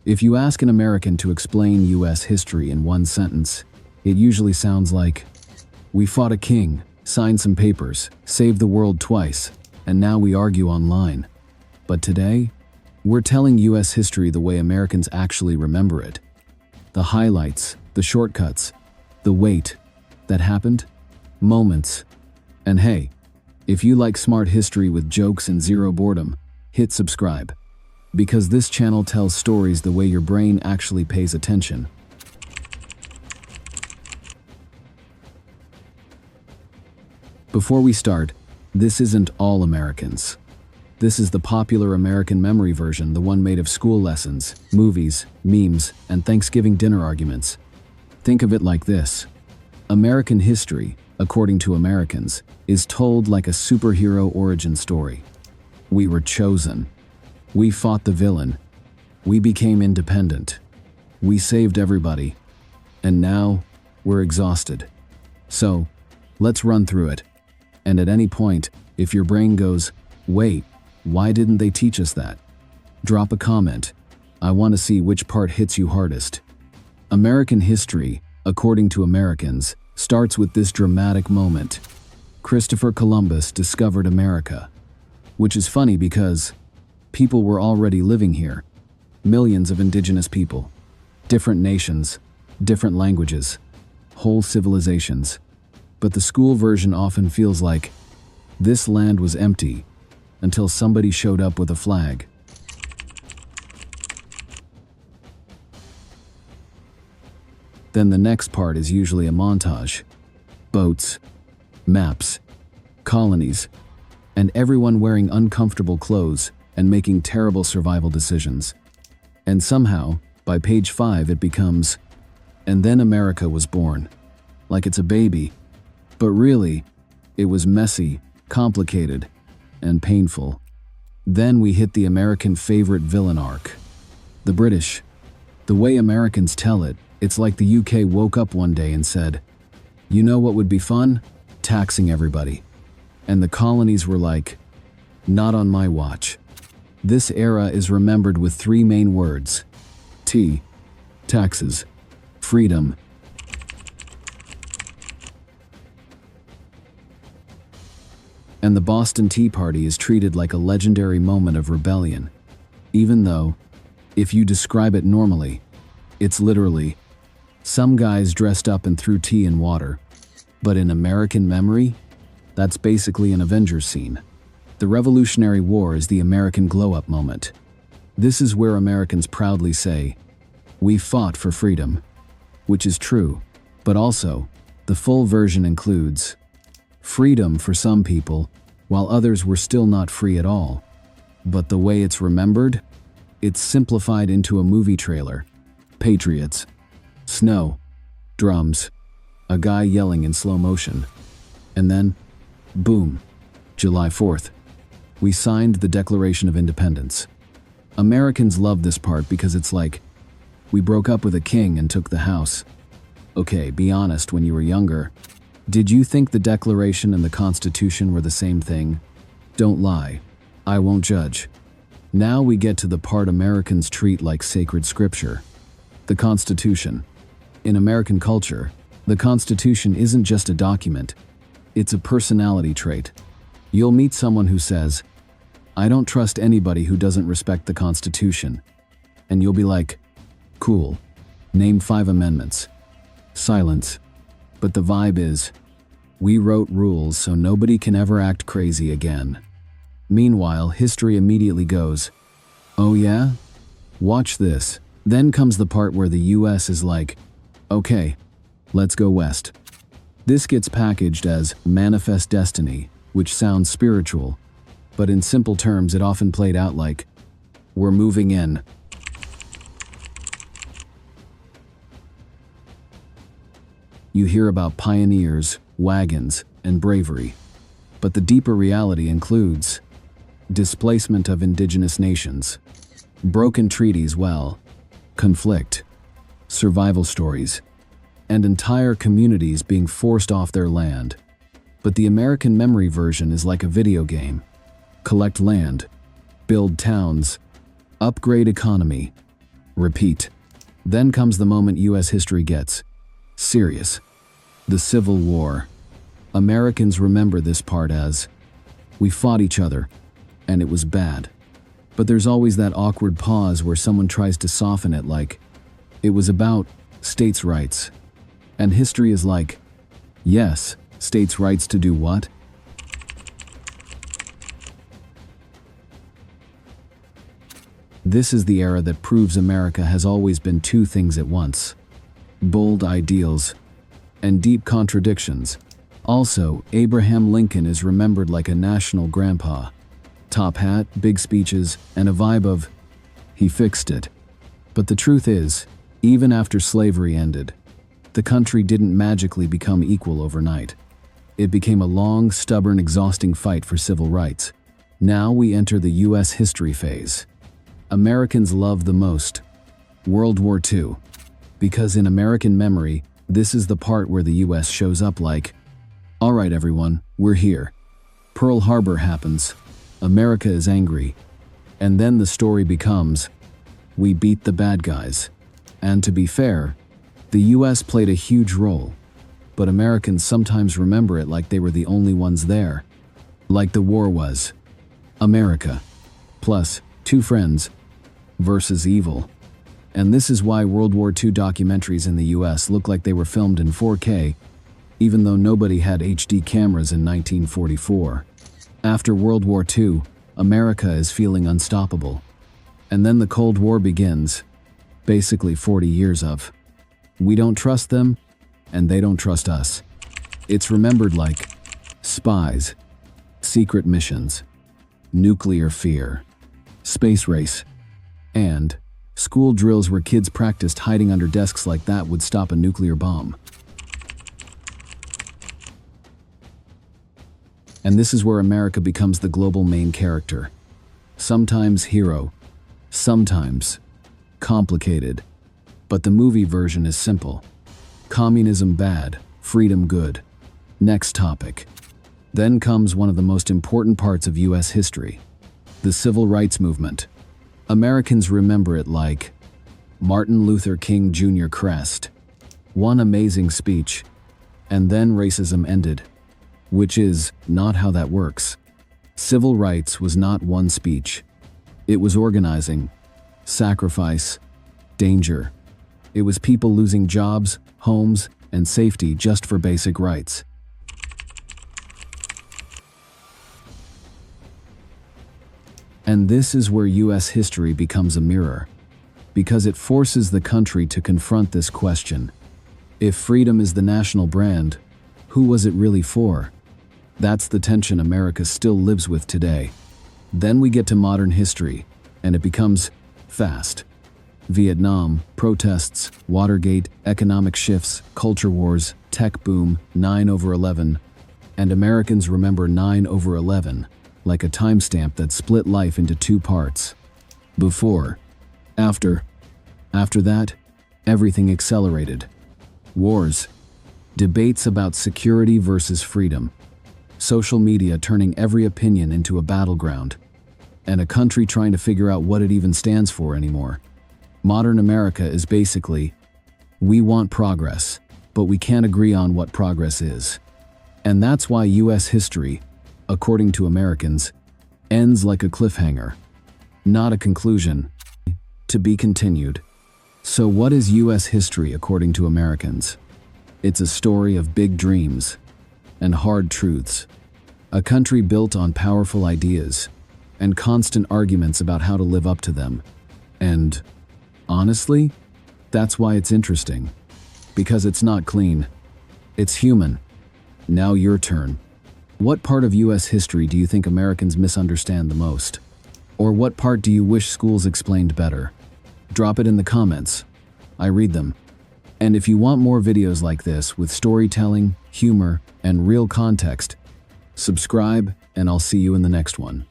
If you ask an American to explain US history in one sentence, it usually sounds like, "We fought a king, signed some papers, saved the world twice, and now we argue online." But today, we're telling US history the way Americans actually remember it. The highlights, the shortcuts, the wait that happened, moments. And hey, if you like smart history with jokes and zero boredom, hit subscribe. Because this channel tells stories the way your brain actually pays attention. Before we start, this isn't all Americans. This is the popular American memory version, the one made of school lessons, movies, memes, and Thanksgiving dinner arguments. Think of it like this. American history, according to Americans, is told like a superhero origin story. We were chosen. We fought the villain. We became independent. We saved everybody. And now, we're exhausted. So, let's run through it. And at any point, if your brain goes, "Wait, why didn't they teach us that?" drop a comment. I want to see which part hits you hardest. American history, according to Americans, starts with this dramatic moment. Christopher Columbus discovered America. Which is funny because people were already living here. Millions of indigenous people. Different nations, different languages, whole civilizations. But the school version often feels like this land was empty until somebody showed up with a flag. Then the next part is usually a montage. Boats, maps, colonies, and everyone wearing uncomfortable clothes and making terrible survival decisions. And somehow, by page 5 it becomes, "And then America was born." Like it's a baby. But really, it was messy, complicated, and painful. Then we hit the American favorite villain arc. The British. The way Americans tell it, it's like the UK woke up one day and said, "You know what would be fun? Taxing everybody." And the colonies were like, "Not on my watch." This era is remembered with 3 main words. T. Taxes. Freedom. And the Boston Tea Party is treated like a legendary moment of rebellion. Even though, if you describe it normally, it's literally some guys dressed up and threw tea in water. But in American memory, that's basically an Avengers scene. The Revolutionary War is the American glow-up moment. This is where Americans proudly say, "We fought for freedom," which is true, but also, the full version includes freedom for some people, while others were still not free at all. But the way it's remembered, it's simplified into a movie trailer. Patriots, snow, drums, a guy yelling in slow motion. And then, boom, July 4th. We signed the Declaration of Independence. Americans love this part because it's like, we broke up with a king and took the house. Okay, be honest, when you were younger, did you think the Declaration and the Constitution were the same thing? Don't lie. I won't judge. Now we get to the part Americans treat like sacred scripture. The Constitution. In American culture, the Constitution isn't just a document. It's a personality trait. You'll meet someone who says, "I don't trust anybody who doesn't respect the Constitution." And you'll be like, "Cool. Name 5 amendments." Silence. But the vibe is, we wrote rules so nobody can ever act crazy again. Meanwhile, history immediately goes, "Oh yeah? Watch this." Then comes the part where the US is like, "Okay, let's go west." This gets packaged as manifest destiny, which sounds spiritual, but in simple terms it often played out like, "We're moving in." You hear about pioneers, wagons, and bravery, but the deeper reality includes displacement of indigenous nations, broken treaties, conflict, survival stories, and entire communities being forced off their land. But the American memory version is like a video game. Collect land, build towns, upgrade economy, Repeat. Then comes the moment US history gets serious. The Civil War. Americans remember this part as, we fought each other, and it was bad. But there's always that awkward pause where someone tries to soften it like, it was about states' rights. And history is like, yes, states' rights to do what? This is the era that proves America has always been two things at once: bold ideals and deep contradictions. Also, Abraham Lincoln is remembered like a national grandpa. Top hat, big speeches, and a vibe of, he fixed it. But the truth is, even after slavery ended, the country didn't magically become equal overnight. It became a long, stubborn, exhausting fight for civil rights. Now we enter the US history phase. Americans love the most World War II. Because in American memory, this is the part where the US shows up like, all right everyone, we're here. Pearl Harbor happens. America is angry. And then the story becomes, we beat the bad guys. And to be fair, the US played a huge role. But Americans sometimes remember it like they were the only ones there. Like the war was America plus two friends versus evil. And this is why World War II documentaries in the US look like they were filmed in 4K, even though nobody had HD cameras in 1944. After World War II, America is feeling unstoppable. And then the Cold War begins, basically 40 years of, we don't trust them, and they don't trust us. It's remembered like spies, secret missions, nuclear fear, space race, and school drills where kids practiced hiding under desks like that would stop a nuclear bomb. And this is where America becomes the global main character. Sometimes hero, sometimes complicated. But the movie version is simple. Communism bad, freedom good. Next topic. Then comes one of the most important parts of US history, the Civil Rights Movement. Americans remember it like Martin Luther King Jr. crest. One amazing speech, and then racism ended. Which is not how that works. Civil rights was not one speech. It was organizing, sacrifice, danger. It was people losing jobs, homes, and safety just for basic rights. And this is where US history becomes a mirror, because it forces the country to confront this question. If freedom is the national brand, who was it really for? That's the tension America still lives with today. Then we get to modern history, and it becomes fast. Vietnam, protests, Watergate, economic shifts, culture wars, tech boom, 9/11. And Americans remember 9/11 like a timestamp that split life into two parts. Before, after. After that, everything accelerated. Wars, debates about security versus freedom, social media turning every opinion into a battleground, and a country trying to figure out what it even stands for anymore. Modern America is basically, we want progress, but we can't agree on what progress is. And that's why US history, according to Americans, ends like a cliffhanger, not a conclusion, to be continued. So what is US history according to Americans? It's a story of big dreams and hard truths. A country built on powerful ideas and constant arguments about how to live up to them. And honestly, that's why it's interesting. Because it's not clean. It's human. Now your turn. What part of US history do you think Americans misunderstand the most? Or what part do you wish schools explained better? Drop it in the comments. I read them. And if you want more videos like this with storytelling, humor, and real context, subscribe and I'll see you in the next one.